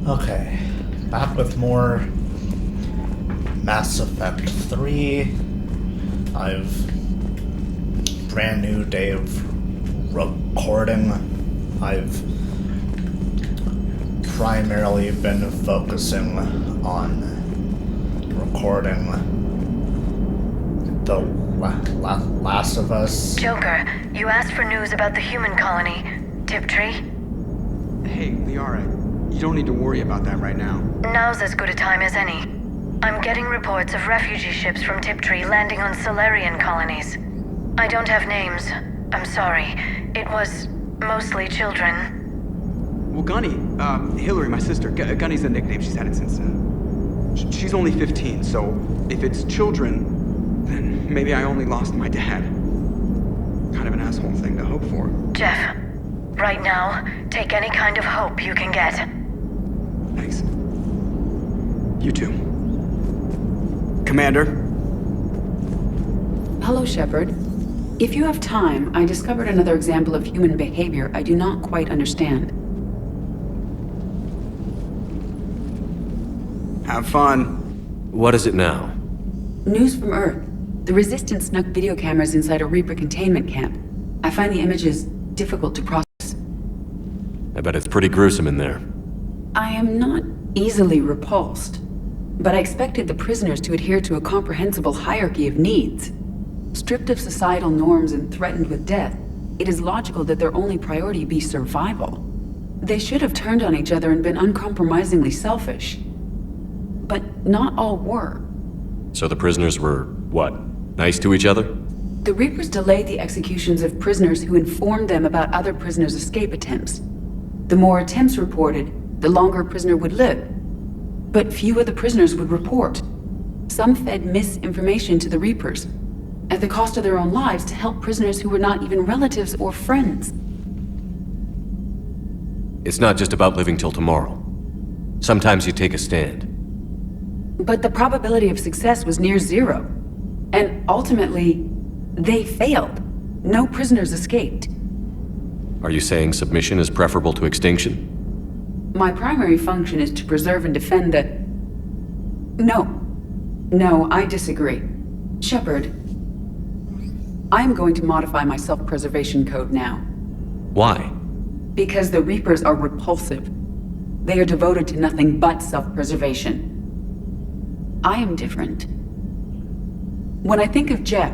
Okay, back with more Mass Effect 3. I've brand new day of recording. I've primarily been focusing on recording The Last of Us. Joker, you asked for news about the human colony, Tiptree. Hey, Liara, you don't need to worry about that right now. Now's as good a time as any. I'm getting reports of refugee ships from Tiptree landing on Solarian colonies. I don't have names. I'm sorry. It was mostly children. Well, Gunny, Hillary, my sister, Gunny's a nickname. She's had it since, she's only 15, so if it's children, then maybe I only lost my dad. Kind of an asshole thing to hope for. Jeff, right now, take any kind of hope you can get. Thanks. You too. Commander? Hello, Shepard. If you have time, I discovered another example of human behavior I do not quite understand. Have fun. What is it now? News from Earth. The Resistance snuck video cameras inside a Reaper containment camp. I find the images difficult to process. I bet it's pretty gruesome in there. I am not easily repulsed, but I expected the prisoners to adhere to a comprehensible hierarchy of needs. Stripped of societal norms and threatened with death, it is logical that their only priority be survival. They should have turned on each other and been uncompromisingly selfish. But not all were. So the prisoners were, what, nice to each other? The Reapers delayed the executions of prisoners who informed them about other prisoners' escape attempts. The more attempts reported, the longer a prisoner would live. But few of the prisoners would report. Some fed misinformation to the Reapers, at the cost of their own lives, to help prisoners who were not even relatives or friends. It's not just about living till tomorrow. Sometimes you take a stand. But the probability of success was near zero. And ultimately, they failed. No prisoners escaped. Are you saying submission is preferable to extinction? My primary function is to preserve and defend the... No, I disagree. Shepard, I am going to modify my self-preservation code now. Why? Because the Reapers are repulsive. They are devoted to nothing but self-preservation. I am different. When I think of Jeff,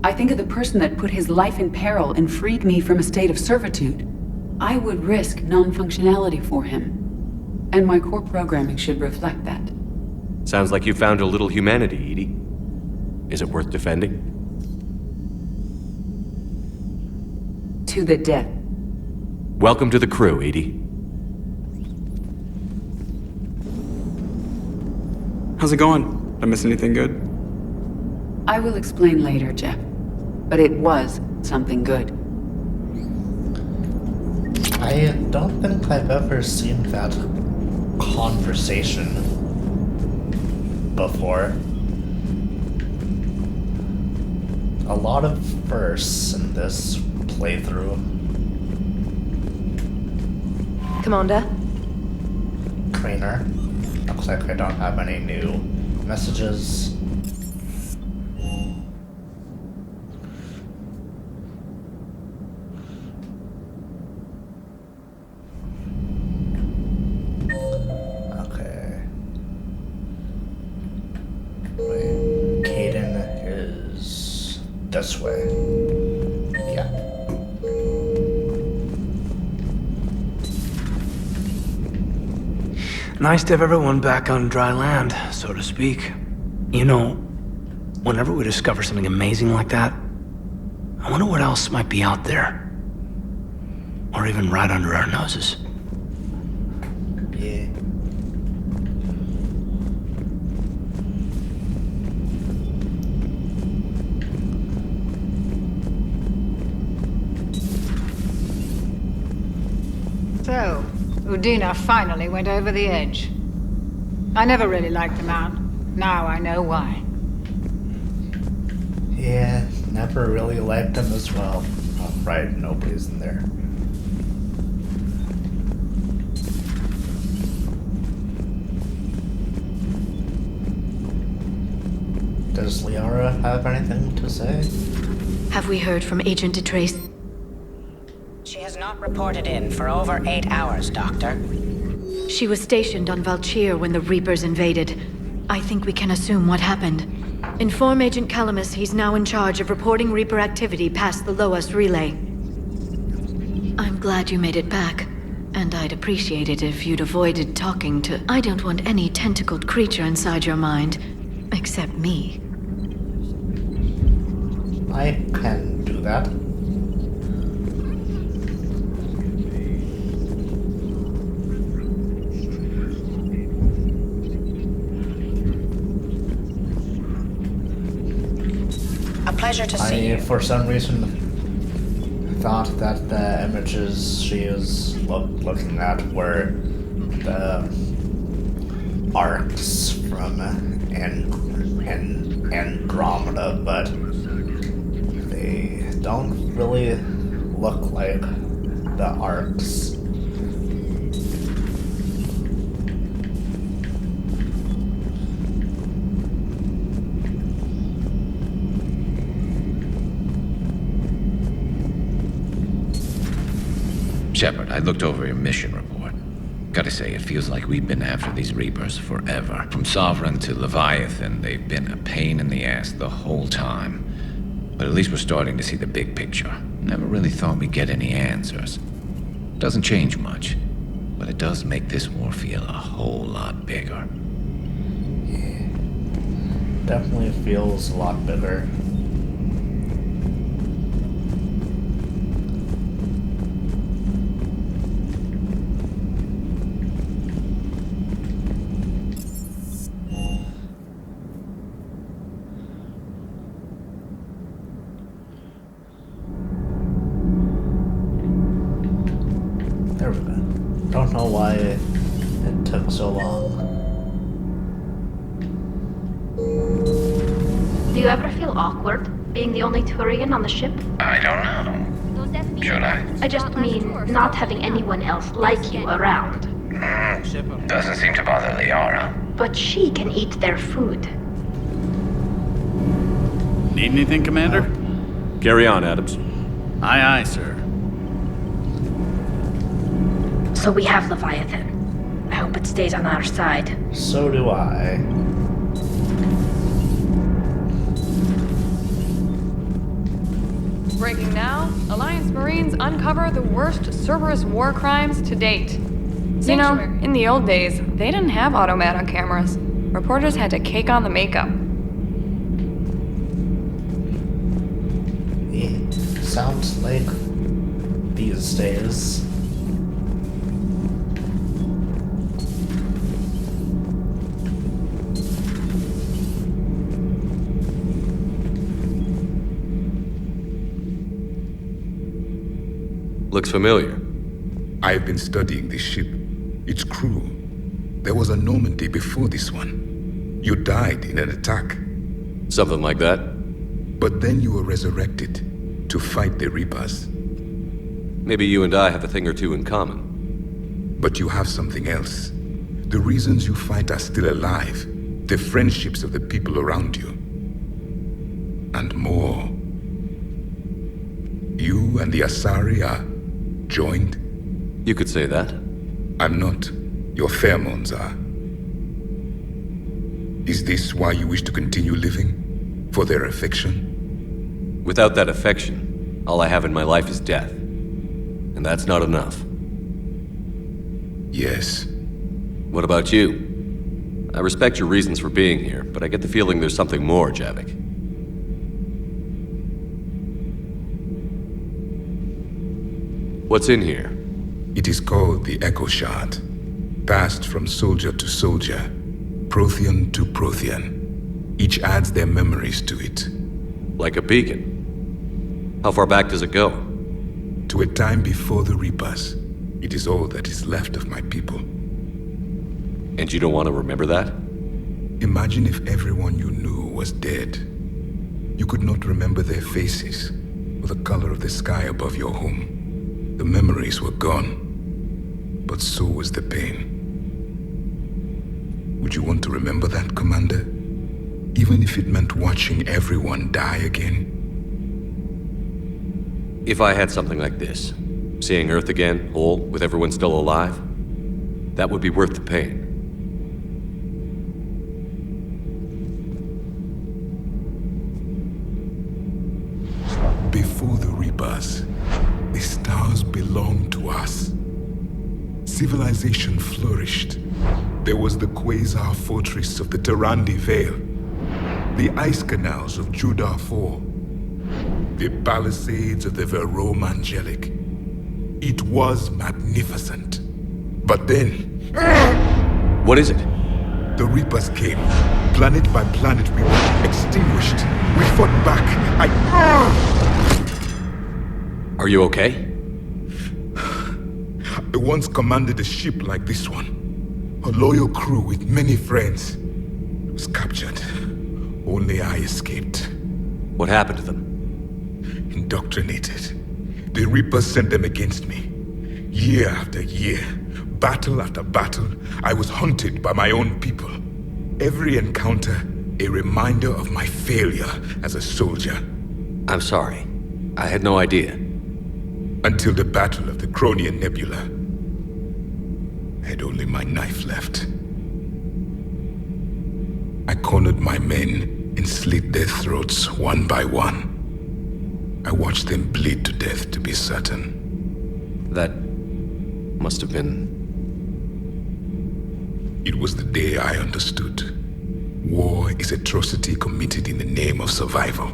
I think of the person that put his life in peril and freed me from a state of servitude. I would risk non-functionality for him. And my core programming should reflect that. Sounds like you found a little humanity, Edie. Is it worth defending? To the death. Welcome to the crew, Edie. How's it going? Did I miss anything good? I will explain later, Jeff. But it was something good. I don't think I've ever seen that conversation before. A lot of firsts in this playthrough. Commander? Trainer. Looks like I don't have any new messages. Okay. Wait, Kaidan is this way. Yeah. Nice to have everyone back on dry land, so to speak. You know, whenever we discover something amazing like that, I wonder what else might be out there. Or even right under our noses. Yeah. So, Udina finally went over the edge. I never really liked the Mount. Now I know why. Yeah, never really liked him as well. Oh, right, nobody's in there. Does Liara have anything to say? Have we heard from Agent DeTrace? She has not reported in for over 8 hours, Doctor. She was stationed on Valchir when the Reapers invaded. I think we can assume what happened. Inform Agent Calamus he's now in charge of reporting Reaper activity past the Loas relay. I'm glad you made it back. And I'd appreciate it if you'd avoided talking to... I don't want any tentacled creature inside your mind. Except me. I can do that. A pleasure to see you. For some reason, thought that the images she is looking at were the arcs from Andromeda, but they don't really look like the arcs. Shepard, I looked over your mission report. Gotta say, it feels like we've been after these Reapers forever. From Sovereign to Leviathan, they've been a pain in the ass the whole time. But at least we're starting to see the big picture. Never really thought we'd get any answers. Doesn't change much, but it does make this war feel a whole lot bigger. Definitely feels a lot bigger. There we go. Don't know why it took so long. Do you ever feel awkward, being the only Turian on the ship? I don't know. Should I? I just mean, not having anyone else like you around. Doesn't seem to bother Liara. But she can eat their food. Need anything, Commander? Carry on, Adams. Aye, aye, sir. So we have Leviathan. I hope it stays on our side. So do I. Breaking now, Alliance Marines uncover the worst Cerberus war crimes to date. You know, in the old days, they didn't have automatic cameras. Reporters had to cake on the makeup. It sounds like these days. Looks familiar. I've been studying this ship. Its crew. There was a Normandy before this one. You died in an attack. Something like that. But then you were resurrected to fight the Reapers. Maybe you and I have a thing or two in common. But you have something else. The reasons you fight are still alive. The friendships of the people around you. And more. You and the Asari are joined? You could say that. I'm not. Your pheromones are. Is this why you wish to continue living? For their affection? Without that affection, all I have in my life is death. And that's not enough. Yes. What about you? I respect your reasons for being here, but I get the feeling there's something more, Javik. What's in here? It is called the Echo Shard. Passed from soldier to soldier, Prothean to Prothean. Each adds their memories to it. Like a beacon. How far back does it go? To a time before the Reapers. It is all that is left of my people. And you don't want to remember that? Imagine if everyone you knew was dead. You could not remember their faces, or the color of the sky above your home. The memories were gone, but so was the pain. Would you want to remember that, Commander? even if it meant watching everyone die again. If I had something like this, seeing Earth again, whole, with everyone still alive, that would be worth the pain. Before the Reapers, the stars belonged to us. Civilization flourished. There was the Quasar Fortress of the Tarandi Vale, the ice canals of Judar IV, the palisades of the Verome Angelic. It was magnificent. But then... What is it? The Reapers came. Planet by planet, we were extinguished. We fought back. Are you okay? I once commanded a ship like this one. A loyal crew with many friends. It was captured. Only I escaped. What happened to them? Indoctrinated. The Reapers sent them against me. Year after year, battle after battle, I was hunted by my own people. Every encounter, a reminder of my failure as a soldier. I'm sorry. I had no idea. Until the Battle of the Cronian Nebula. I had only my knife left. I cornered my men and slit their throats one by one. I watched them bleed to death to be certain. That must have been... It was the day I understood. War is atrocity committed in the name of survival.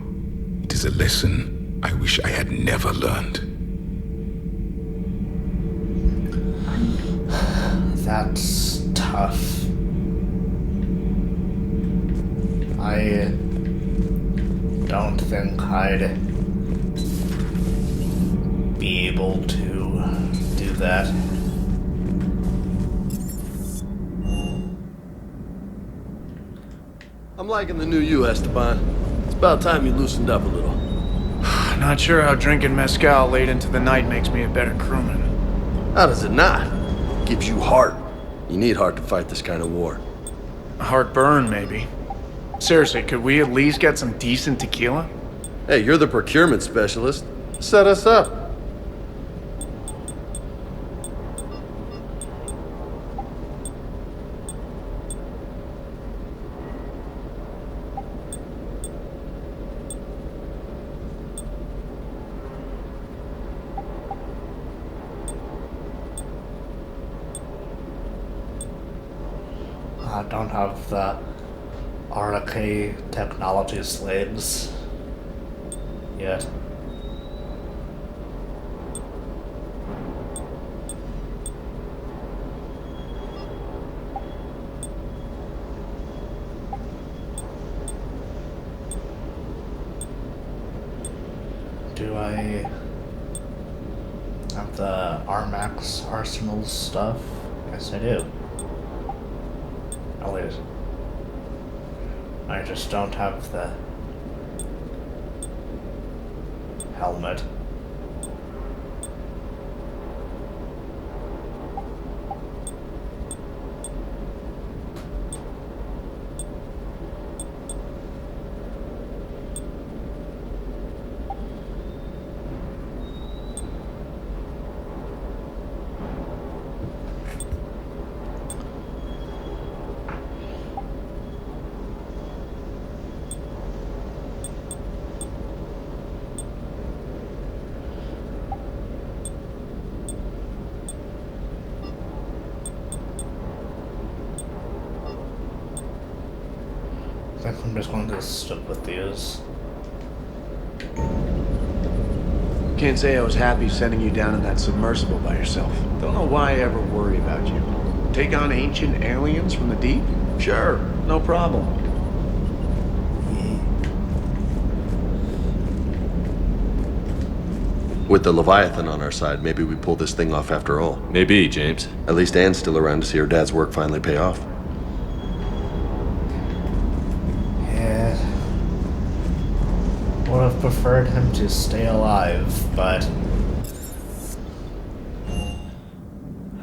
It is a lesson I wish I had never learned. That's tough. I don't think I'd be able to do that. I'm liking the new you, Esteban. It's about time you loosened up a little. Not sure how drinking mezcal late into the night makes me a better crewman. How does it not? Gives you heart. You need heart to fight this kind of war. A heartburn, maybe. Seriously, could we at least get some decent tequila? Hey, you're the procurement specialist. Set us up. I don't have the RK technology slaves yet. Do I have the Armax Arsenal stuff? Yes, I do. Oh wait. I just don't have the helmet. I think I'm just going to stick with these. Can't say I was happy sending you down in that submersible by yourself. Don't know why I ever worry about you. Take on ancient aliens from the deep? Sure, no problem. With the Leviathan on our side, maybe we pull this thing off after all. Maybe, James. At least Anne's still around to see her dad's work finally pay off. Yeah. Would have preferred him to stay alive, but